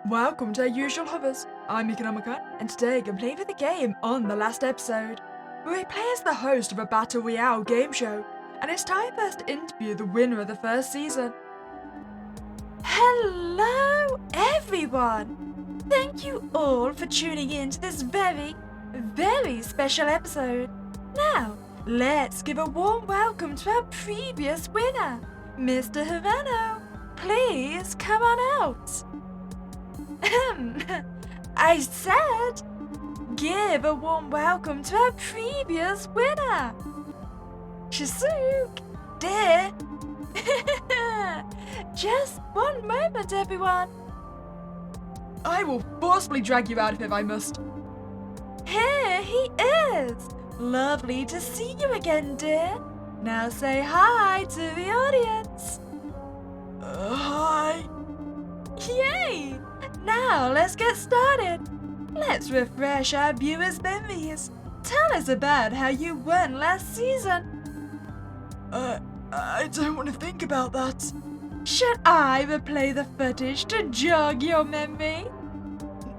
Welcome to our usual hovers. I'm Meeka Nomicon, and today I'm playing for the game on the last episode, where we play as the host of a Battle Royale game show, and it's time for us to interview the winner of the first season. Hello everyone! Thank you all for tuning in to this very special episode. Now, let's give a warm welcome to our previous winner, Mr. Havano. Please come on out. I said, give a warm welcome to our previous winner, Shizuk, dear. Just one moment, everyone. I will forcibly drag you out of here if I must. Here he is. Lovely to see you again, dear. Now say hi to the audience. Hi. Yay! Now let's get started. Let's refresh our viewers' memories. Tell us about how you won last season. I don't want to think about that. Should I replay the footage to jog your memory?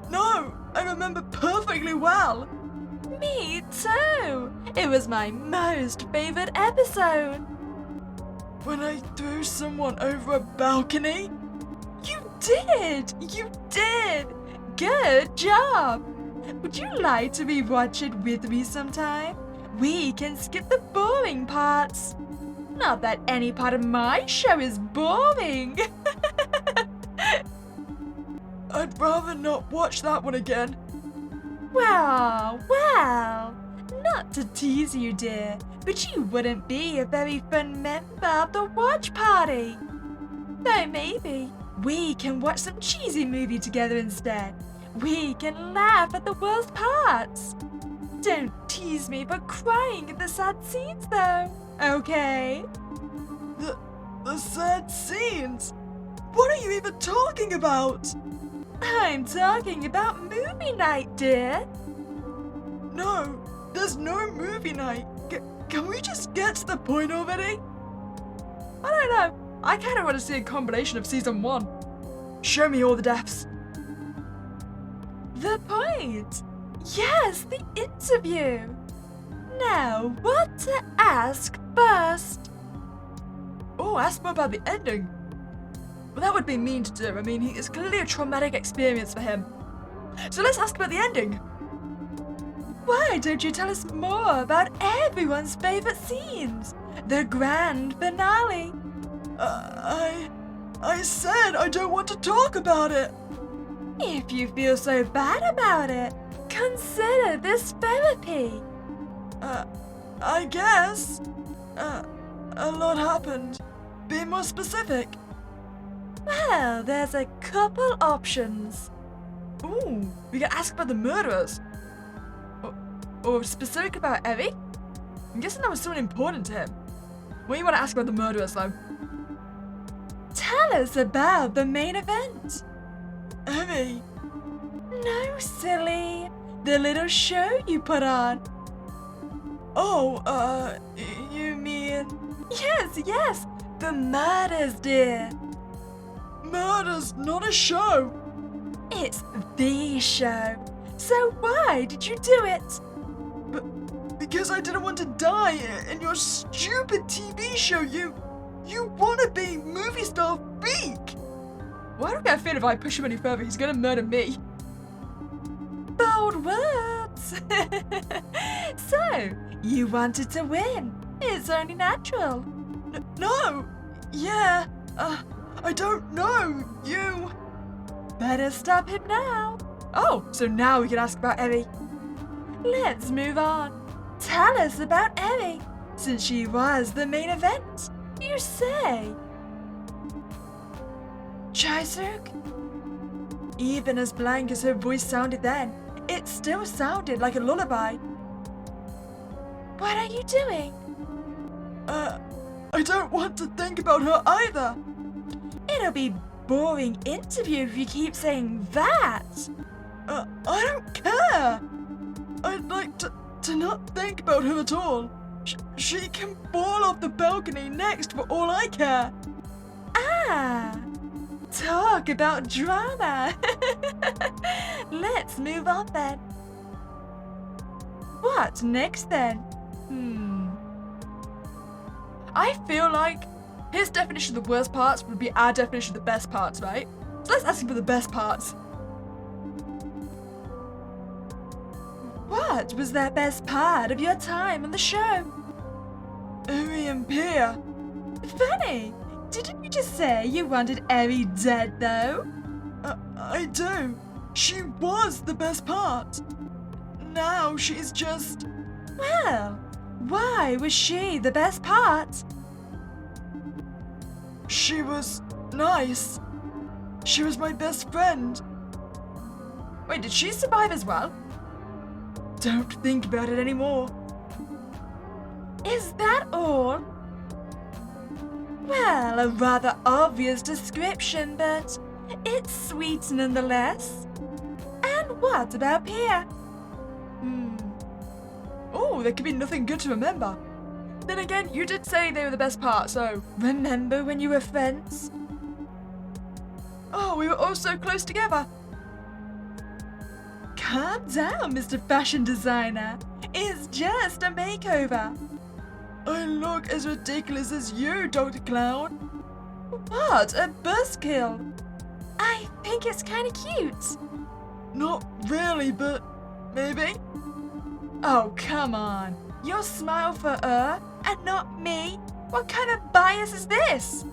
No, I remember perfectly well. Me too. It was my most favorite episode. When I threw someone over a balcony? You did! Good job! Would you like to rewatch it with me sometime? We can skip the boring parts. Not that any part of my show is boring. I'd rather not watch that one again. Well, not to tease you, dear, but you wouldn't be a very fun member of the watch party. Though maybe we can watch some cheesy movie together instead. We can laugh at the worst parts. Don't tease me for crying at the sad scenes though, okay? The sad scenes? What are you even talking about? I'm talking about movie night, dear. No, there's no movie night. Can we just get to the point already? I don't know. I kind of want to see a combination of season 1. Show me all the deaths. The point? Yes, the interview. Now, what to ask first? Oh, ask more about the ending. Well, that would be mean to do. I mean, it's clearly a traumatic experience for him. So let's ask about the ending. Why don't you tell us more about everyone's favorite scenes? The grand finale. I said I don't want to talk about it. If you feel so bad about it, consider this therapy. I guess. A lot happened. Be more specific. Well, there's a couple options. Ooh, we can ask about the murderers. Or specific about Evie? I'm guessing that was someone important to him. What do you want to ask about the murderers, though? Tell us about the main event. Evie. No, silly. The little show you put on. Oh, you mean... Yes. The murders, dear. Murders, not a show. It's the show. So why did you do it? Because I didn't want to die in your stupid TV show. You wannabe movie star Meek. Why do I get a feeling if I push him any further, he's gonna murder me? Bold words. So, you wanted to win. It's only natural. No. Yeah. I don't know. You. Better stop him now. Oh, so now we can ask about Evie. Let's move on. Tell us about Evie, since she was the main event. You say. Chaisuk? Even as blank as her voice sounded then, it still sounded like a lullaby. What are you doing? I don't want to think about her either. It'll be boring interview if you keep saying that. I don't care. I'd like to not think about her at all. She can fall off the balcony next for all I care. Ah, Talk about drama. Let's move on then. What next then? I feel like his definition of the worst parts would be our definition of the best parts, right? So let's ask him for the best parts. What was the best part of your time on the show? Eri and Pia. Funny. Didn't you just say you wanted Eri dead though? I do. She was the best part. Now she's just... Well, why was she the best part? She was nice. She was my best friend. Wait, did she survive as well? Don't think about it anymore. Is that all? Well, a rather obvious description, but it's sweet nonetheless. And what about Pia? Oh, there could be nothing good to remember. Then again, you did say they were the best part, so... Remember when you were friends? Oh, we were all so close together. Calm down, Mr. Fashion Designer. It's just a makeover. I look as ridiculous as you, Dr. Clown. What a buzzkill. I think it's kind of cute. Not really, but maybe. Oh, come on. You'll smile for her and not me? What kind of bias is this?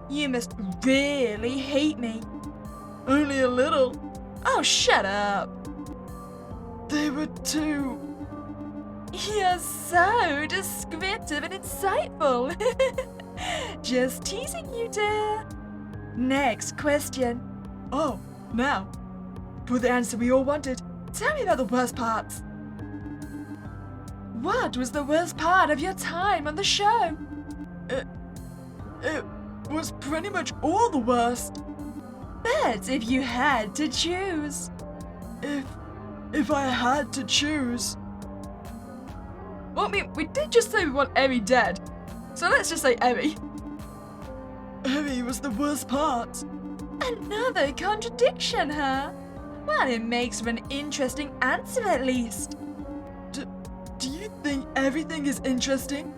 You must really hate me. Only a little. Oh, shut up. They were too... You're so descriptive and insightful. Just teasing you, dear. Next question. Oh, now. For the answer we all wanted, tell me about the worst parts. What was the worst part of your time on the show? It was pretty much all the worst. But if you had to choose... If I had to choose... Well, I mean, we did just say we want Eri dead. So let's just say Eri. Eri was the worst part. Another contradiction, huh? Well, it makes for an interesting answer at least. Do you think everything is interesting?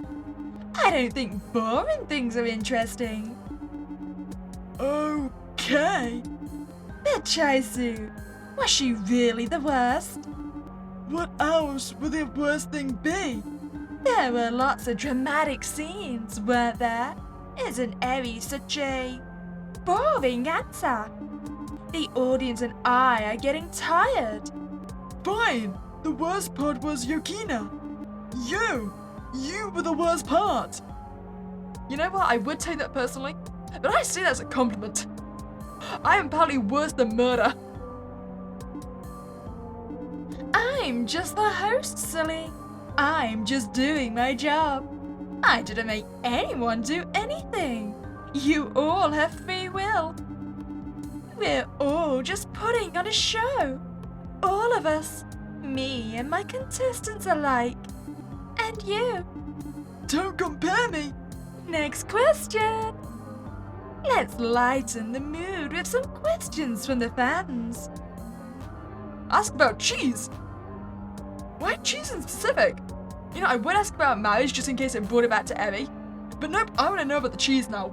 I don't think boring things are interesting. Okay. But Chaisu, was she really the worst? What else would the worst thing be? There were lots of dramatic scenes, weren't there? Isn't Eri such a boring answer? The audience and I are getting tired. Fine. The worst part was Yukina. You were the worst part. You know what? I would take that personally, but I see that as a compliment. I am probably worse than murder. I'm just the host, silly. I'm just doing my job. I didn't make anyone do anything. You all have free will. We're all just putting on a show. All of us. Me and my contestants alike. And you. Don't compare me. Next question. Let's lighten the mood with some questions from the fans. Ask about cheese. Why cheese in specific? You know, I would ask about marriage just in case it brought it back to Eri. But nope, I want to know about the cheese now.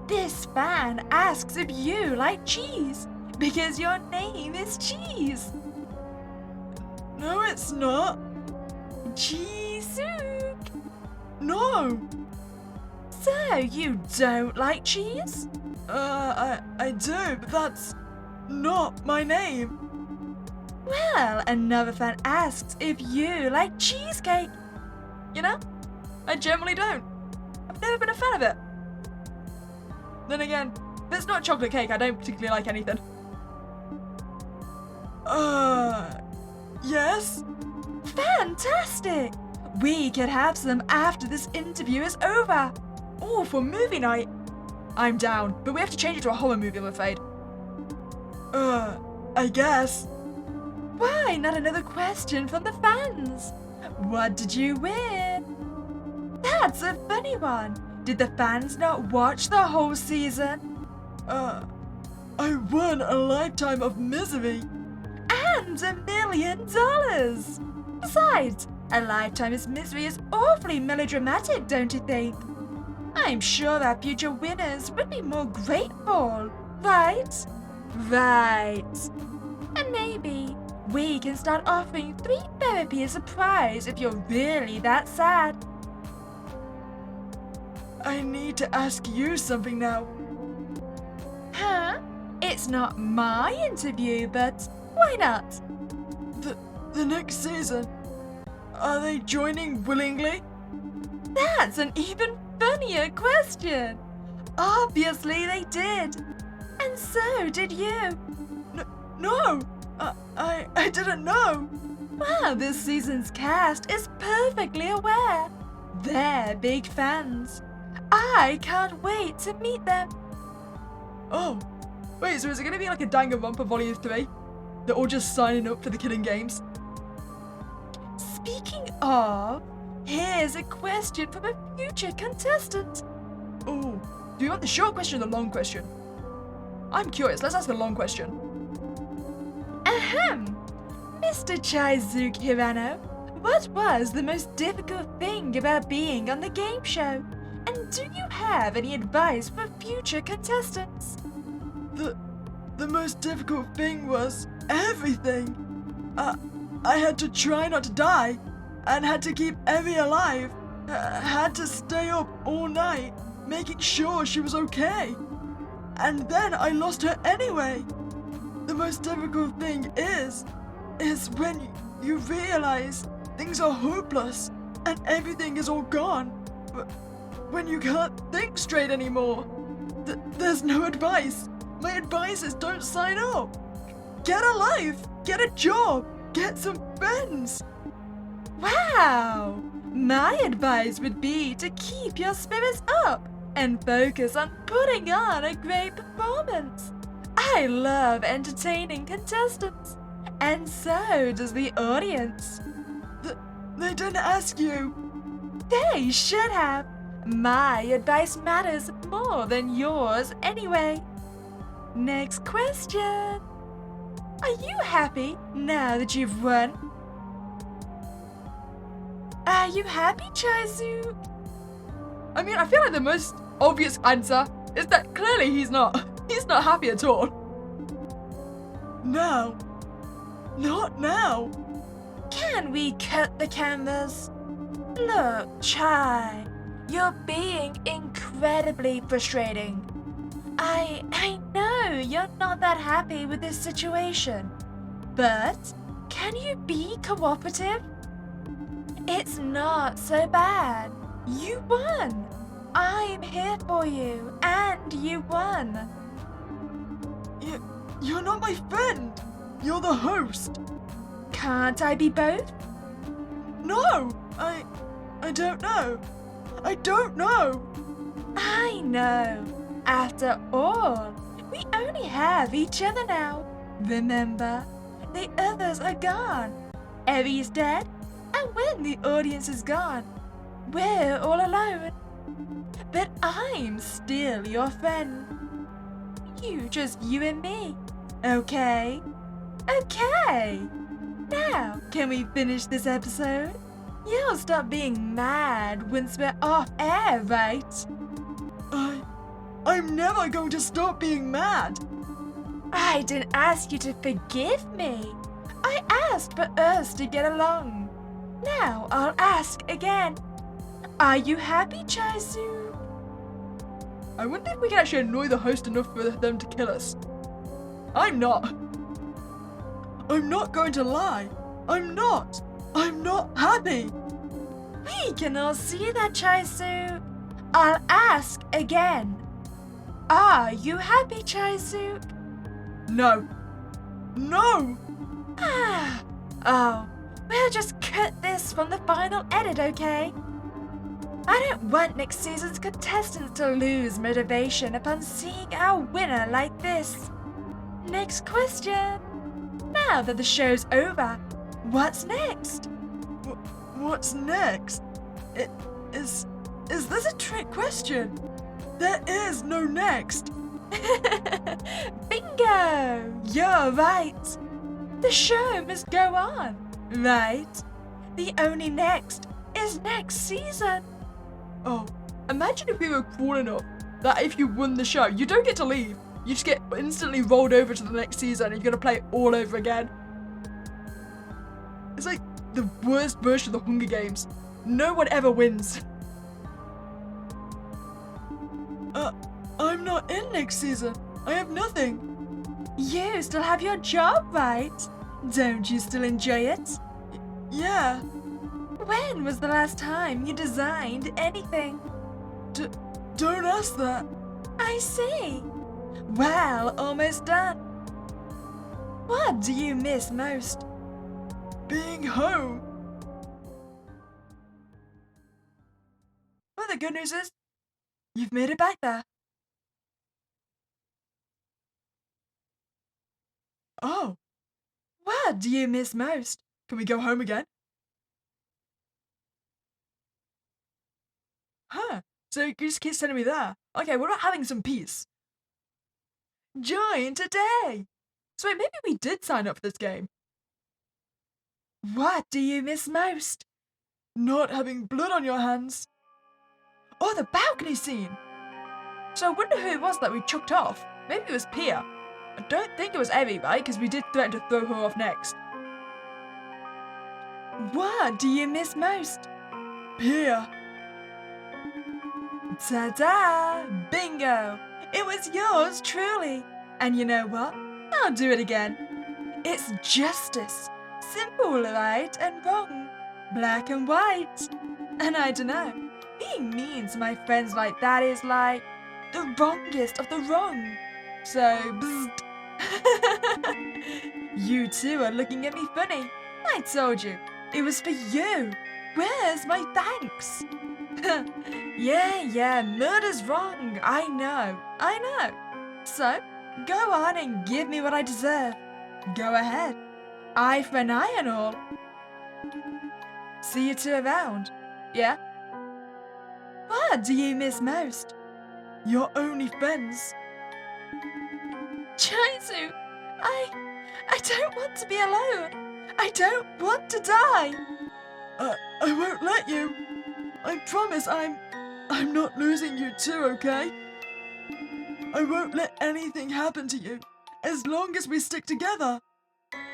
This fan asks if you like cheese, because your name is Cheese. No, it's not. Cheeseuk. No. So, you don't like cheese? I do, but that's not my name. Well, another fan asks if you like cheesecake. You know, I generally don't. I've never been a fan of it. Then again, if it's not chocolate cake, I don't particularly like anything. Yes? Fantastic! We could have some after this interview is over. Or for movie night. I'm down, but we have to change it to a horror movie, I'm afraid. I guess. Why not another question from the fans? What did you win? That's a funny one. Did the fans not watch the whole season? I won a lifetime of misery. And $1 million! Besides, a lifetime of misery is awfully melodramatic, don't you think? I'm sure our future winners would be more grateful, right? Right. And maybe we can start offering 3 therapy as a prize if you're really that sad. I need to ask you something now. Huh? It's not my interview, but why not? The next season, are they joining willingly? That's an even funnier question. Obviously they did. And so did you. No, I didn't know. Well, this season's cast is perfectly aware. They're big fans. I can't wait to meet them. Oh, wait, so is it going to be like a Danganronpa Volume 3? They're all just signing up for the Killing Games? Speaking of, here's a question from a future contestant. Oh, do you want the short question or the long question? I'm curious, let's ask the long question. Ahem! Mr. Chaizuke Hirano, what was the most difficult thing about being on the game show? And do you have any advice for future contestants? The most difficult thing was everything. I had to try not to die, and had to keep Evie alive. Had to stay up all night, making sure she was okay. And then I lost her anyway. The most difficult thing is when you realize things are hopeless and everything is all gone. When you can't think straight anymore. There's no advice. My advice is don't sign up. Get a life, get a job, get some friends. Wow! My advice would be to keep your spirits up and focus on putting on a great performance. I love entertaining contestants, and so does the audience. They didn't ask you. They should have. My advice matters more than yours anyway. Next question. Are you happy now that you've won? Are you happy, Chaizuke? I mean, I feel like the most obvious answer is that clearly he's not happy at all. No. Not now. Can we cut the cameras? Look, Chai, you're being incredibly frustrating. I know you're not that happy with this situation, but can you be cooperative? It's not so bad. You won. I'm here for you, and you won. You're not my friend. You're the host. Can't I be both? No, I don't know. I don't know. I know. After all, we only have each other now. Remember, the others are gone. Evie's dead, and when the audience is gone, we're all alone. But I'm still your friend. Just you and me. Okay? Okay! Now, can we finish this episode? You'll stop being mad once we're off air, right? I'm never going to stop being mad. I didn't ask you to forgive me. I asked for us to get along. Now I'll ask again. Are you happy, Chaizuke? I wonder if we can actually annoy the host enough for them to kill us. I'm not. I'm not going to lie. I'm not happy. We can all see that, Chaizuke. I'll ask again. Are you happy, Chaizuke? No. No! Oh, we'll just cut this from the final edit, okay? I don't want next season's contestants to lose motivation upon seeing our winner like this. Next question. Now that the show's over, what's next? What's next? Is this a trick question? There is no next. Bingo! You're right. The show must go on, right? The only next is next season. Oh, imagine if we were cool enough that if you won the show, you don't get to leave. You just get instantly rolled over to the next season and you're gonna play it all over again. It's like the worst version of the Hunger Games. No one ever wins. I'm not in next season. I have nothing. You still have your job, right? Don't you still enjoy it? Yeah. When was the last time you designed anything? Don't ask that. I see. Well, almost done. What do you miss most? Being home. Well, the good news is, you've made it back there. Oh. What do you miss most? Can we go home again? Huh. So you just keep sending me there. Okay, what about having some peace? Join today! So wait, maybe we did sign up for this game. What do you miss most? Not having blood on your hands. Oh, the balcony scene! So I wonder who it was that we chucked off. Maybe it was Pia. I don't think it was Evie, right? Because we did threaten to throw her off next. What do you miss most? Pia. Ta-da! Bingo! It was yours truly. And you know what? I'll do it again. It's justice. Simple, right and wrong. Black and white. And I dunno. Being mean to my friends like that is like the wrongest of the wrong. So, bzzzt. You two are looking at me funny. I told you, it was for you. Where's my thanks? Yeah, murder's wrong. I know. So, go on and give me what I deserve. Go ahead. Eye for an eye and all. See you two around. Yeah? What do you miss most? Your only friends. Chaisu, I don't want to be alone. I don't want to die. I won't let you. I promise I'm not losing you too, okay? I won't let anything happen to you as long as we stick together.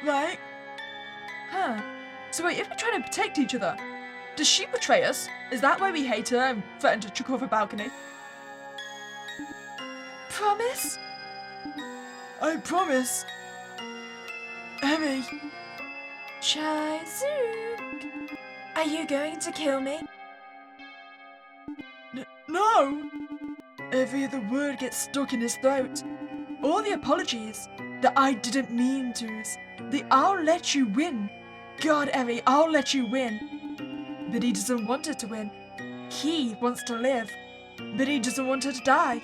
Right? Huh. So wait, if we're trying to protect each other, does she betray us? Is that why we hate her and threaten to chuck her off a balcony? Promise? I promise. Emmy. Chaisu, are you going to kill me? No! Every other word gets stuck in his throat. All the apologies, the I didn't mean to's, the I'll let you win. God, Evie, I'll let you win. But he doesn't want her to win. He wants to live, but he doesn't want her to die.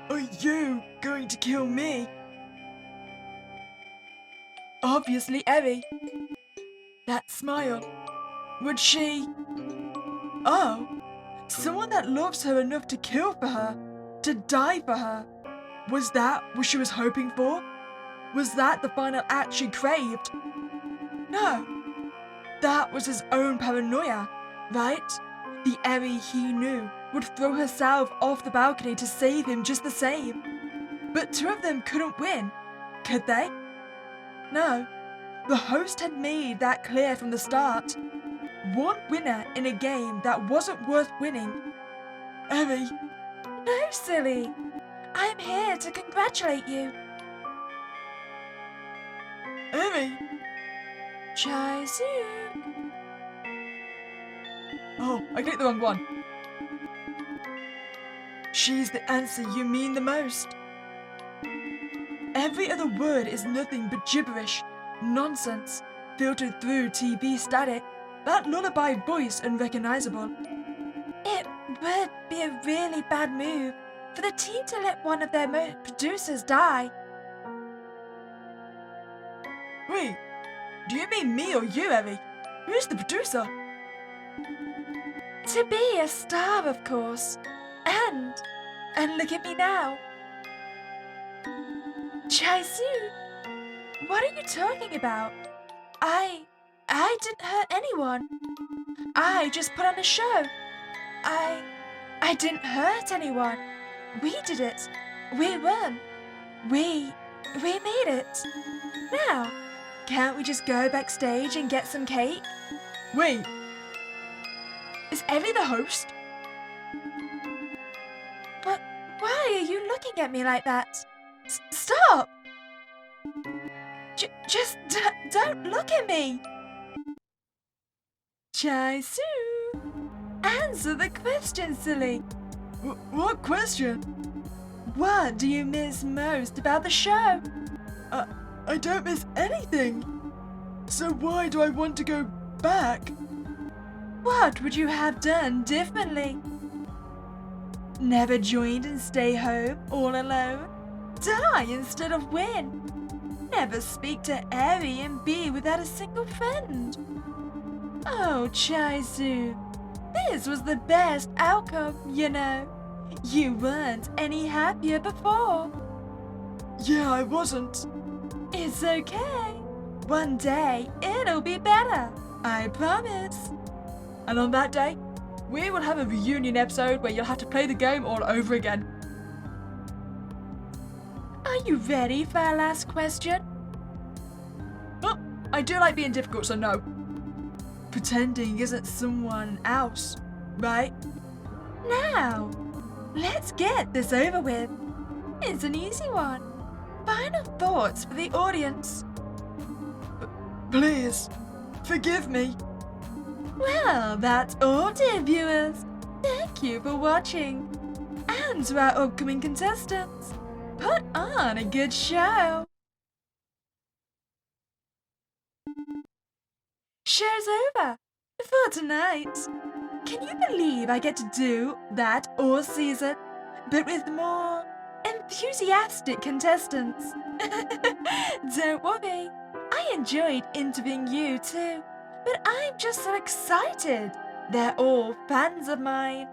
Are you going to kill me? Obviously, Evie. That smile. Would she... Oh, someone that loves her enough to kill for her, to die for her. Was that what she was hoping for? Was that the final act she craved? No. That was his own paranoia, right? The Evie he knew would throw herself off the balcony to save him just the same. But two of them couldn't win, could they? No. The host had made that clear from the start. One winner in a game that wasn't worth winning. Evie. No, silly. I'm here to congratulate you. Evie. Chaisu. Oh, I clicked the wrong one. She's the answer you mean the most. Every other word is nothing but gibberish, nonsense, filtered through TV static, that lullaby voice unrecognizable. It would be a really bad move for the team to let one of their producers die. Wait, do you mean me or you, Evie? Who's the producer? To be a star, of course. And look at me now. Chaisu, what are you talking about? I didn't hurt anyone. I just put on a show. I didn't hurt anyone. We did it. We won. We made it. Now, can't we just go backstage and get some cake? Wait, Is Ellie the host? But why are you looking at me like that? Stop! Just don't look at me! Chaisu! Answer the question, silly! what question? What do you miss most about the show? I don't miss anything. So why do I want to go back? What would you have done differently? Never joined and stay home all alone? Die instead of win? Never speak to Eri and be without a single friend? Oh, Chaisu, this was the best outcome, you know. You weren't any happier before. Yeah, I wasn't. It's okay. One day it'll be better. I promise. And on that day, we will have a reunion episode where you'll have to play the game all over again. Are you ready for our last question? Oh, I do like being difficult, so no. Pretending isn't someone else, right? Now, let's get this over with. It's an easy one. Final thoughts for the audience. Please, forgive me. Well, that's all, dear viewers. Thank you for watching. And to our upcoming contestants, put on a good show. Show's over for tonight. Can you believe I get to do that all season, but with more enthusiastic contestants? Don't worry, I enjoyed interviewing you too, but I'm just so excited. They're all fans of mine.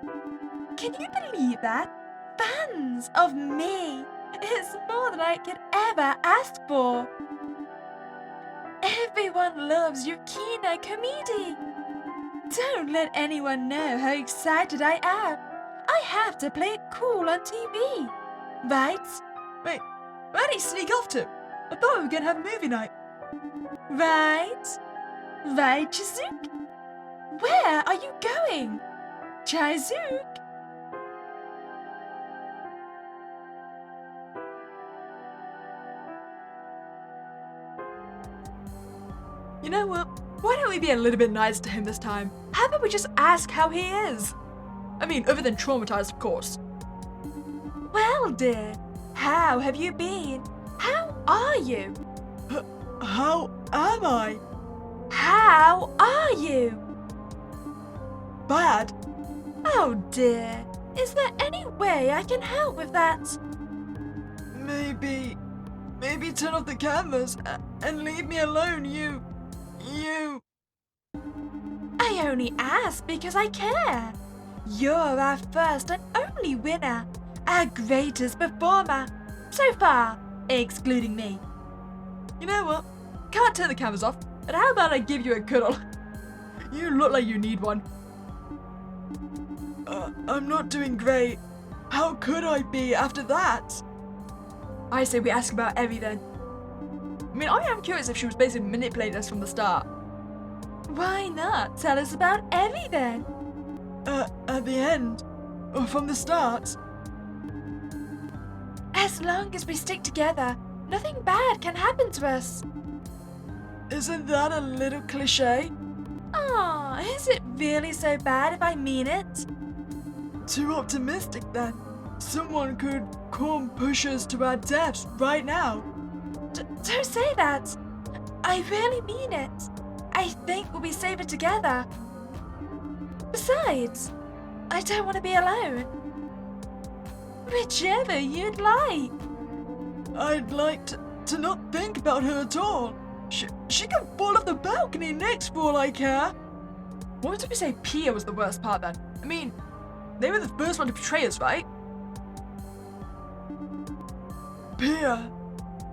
Can you believe that? Fans of me. It's more than I could ever ask for. Everyone loves your Kina comedy. Don't let anyone know how excited I am. I have to play it cool on TV. Right? Wait, where did he sneak off to? I thought we were going to have movie night. Right? Right, Chizuk? Where are you going? Chizuk? You know what? Why don't we be a little bit nice to him this time? How about we just ask how he is? I mean, other than traumatized, of course. Well, dear, how have you been? How are you? How am I? How are you? Bad? Oh dear, is there any way I can help with that? Maybe turn off the cameras and leave me alone, you. I only ask because I care. You're our first and only winner, our greatest performer, so far, excluding me. You know what? Can't turn the cameras off, but how about I give you a cuddle? You look like you need one. I'm not doing great. How could I be after that? I say we ask about Evie then. I mean, I am curious if she was basically manipulating us from the start. Why not tell us about Evie then? At the end? Or from the start? As long as we stick together, nothing bad can happen to us. Isn't that a little cliche? Aw, is it really so bad if I mean it? Too optimistic then. Someone could come push us to our deaths right now. Don't say that. I really mean it. I think we'll be safer together. Besides, I don't want to be alone. Whichever you'd like. I'd like to not think about her at all. She can fall off the balcony next for all I care. What did we say Pia was the worst part then? I mean, they were the first one to betray us, right? Pia,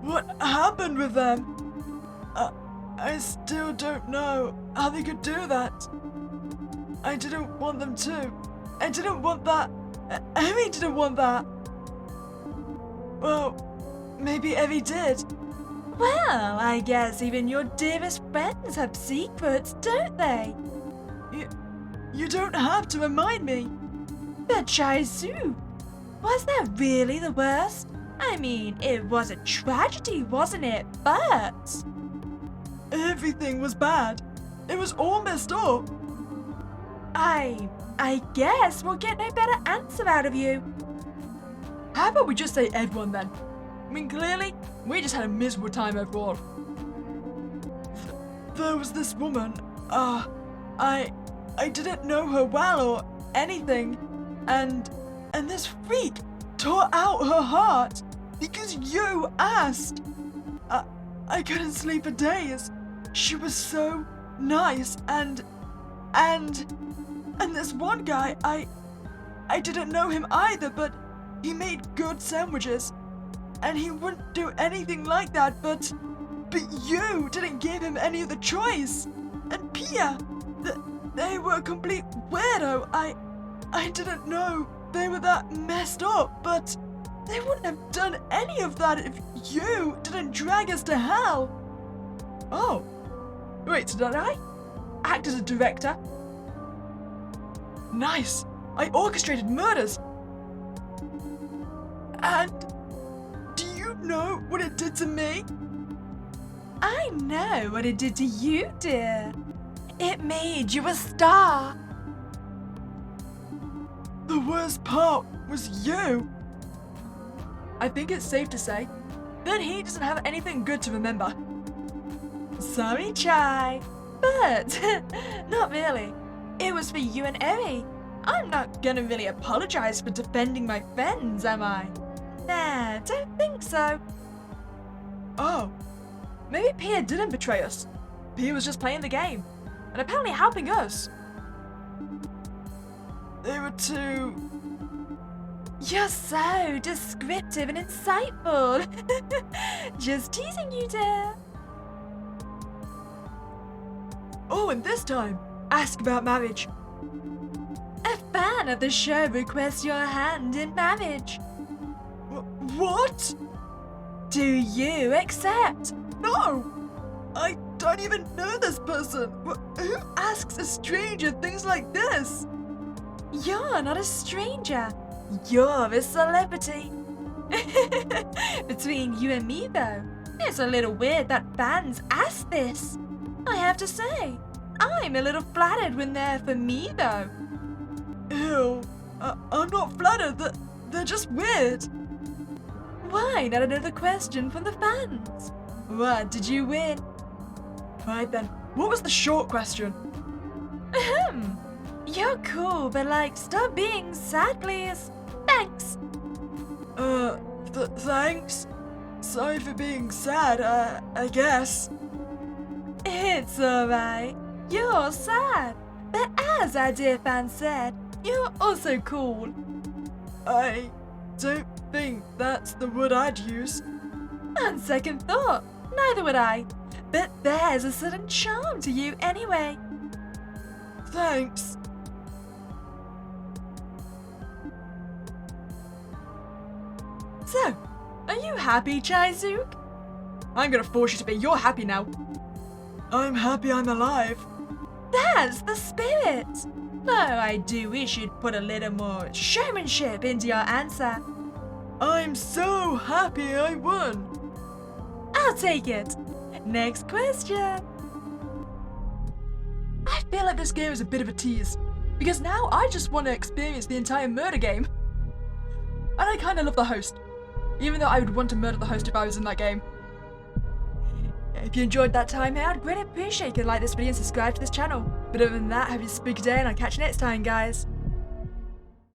what happened with them? I still don't know how they could do that. I didn't want them to. I didn't want that. Evie didn't want that. Well, maybe Evie did. Well, I guess even your dearest friends have secrets, don't they? You don't have to remind me. But Chaizu, was that really the worst? I mean, it was a tragedy, wasn't it? But everything was bad. It was all messed up. I guess we'll get no better answer out of you. How about we just say everyone then? I mean, clearly, we just had a miserable time overall. There was this woman. I didn't know her well or anything, and this freak tore out her heart because you asked. I couldn't sleep for days. She was so nice, and this one guy, I didn't know him either, but he made good sandwiches, and he wouldn't do anything like that, but you didn't give him any other choice. And Pia, they were a complete weirdo. I didn't know they were that messed up, but they wouldn't have done any of that if you didn't drag us to hell. Oh, wait, so did I act as a director? Nice! I orchestrated murders! And do you know what it did to me? I know what it did to you, dear. It made you a star. The worst part was you. I think it's safe to say that he doesn't have anything good to remember. Sorry, Chai, but not really. It was for you and Eri. I'm not gonna really apologize for defending my friends, am I? Nah, don't think so. Oh, maybe Pia didn't betray us. Pia was just playing the game, and apparently helping us. they were too... You're so descriptive and insightful. Just teasing you, dear. Oh, and this time, ask about marriage. A fan of the show requests your hand in marriage. What? Do you accept? No! I don't even know this person. Who asks a stranger things like this? You're not a stranger. You're a celebrity. Between you and me, though, it's a little weird that fans ask this. I have to say, I'm a little flattered when they're for me, though. Ew. I'm not flattered. They're just weird. Why not another question from the fans? What did you win? Right then, what was the short question? Ahem. You're cool, but stop being sad, please. Thanks. Thanks. Sorry for being sad, I guess. It's alright. You're sad. But as our dear fan said, you're also cool. I don't think that's the word I'd use. On second thought, neither would I. But there's a certain charm to you anyway. Thanks. So, are you happy, Chaizook? I'm gonna force you to be. You're happy now. I'm happy I'm alive. That's the spirit. Though I do wish you'd put a little more showmanship into your answer. I'm so happy I won. I'll take it. Next question. I feel like this game is a bit of a tease, because now I just want to experience the entire murder game. And I kind of love the host, even though I would want to murder the host if I was in that game. If you enjoyed that time here, I'd greatly appreciate if you could like this video and subscribe to this channel. But other than that, have a spooky day and I'll catch you next time, guys.